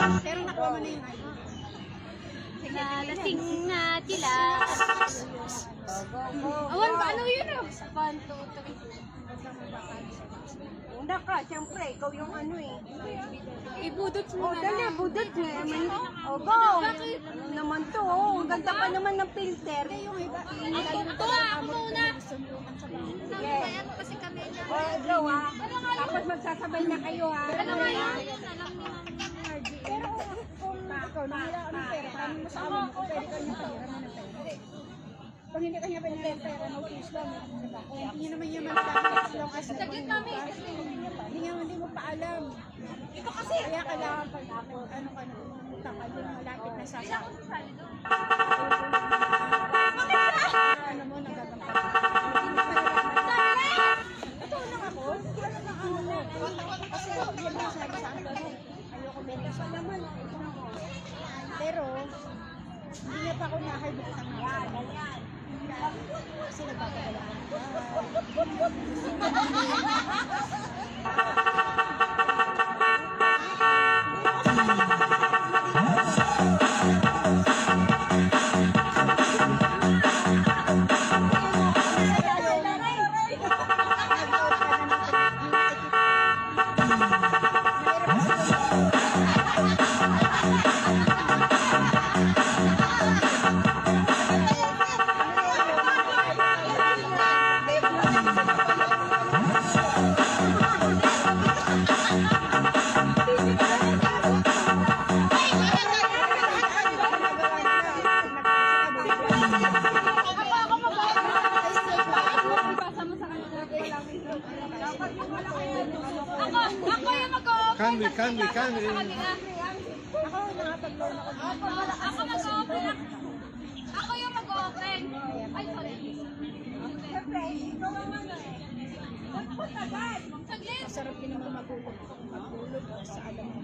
Pero nakuha mo na yung ID. Nalasing na sila. Awan ba? Ano yun? 1, 2, 3. Una ka, siyempre, ikaw yung ano eh. Ibudot mo na. Dali, budot mo. O, go! Naman to, ang ganda pa naman ng filter. Ito ako muna. Sabayan mo kasi kami na. O, go ha. Tapos magsasabay na kayo ha. Ano nga yun? Pero kung ikaw, nangyala ka ng pera, kami mo sa amin, kung pwede ka niya pahiraman ng pera. Pag hindi ka niya pahiraman ng pera, no-use lang. Kung hindi niya naman yaman sa akin, as long as Saglit kami. hindi mo pa alam. Ito kasi. Kaya kailangan pag ano ka na, pumunta ka yung malapit na sasakit. Ano mo, nagagampag. Ito lang ako. Ano lang ako. Kasi yun lang sabi sa akin. Ayoko benta sa laman. Pero, hindi niya pa ako nakahibok sa mga. Kasi nagpapagala. Ako yung mag-open. Candy. Ako mag-open. Ako yung mag-open. Ay, sorry. Saglit. Masarap din naman magulog sa alam mo.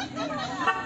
Pag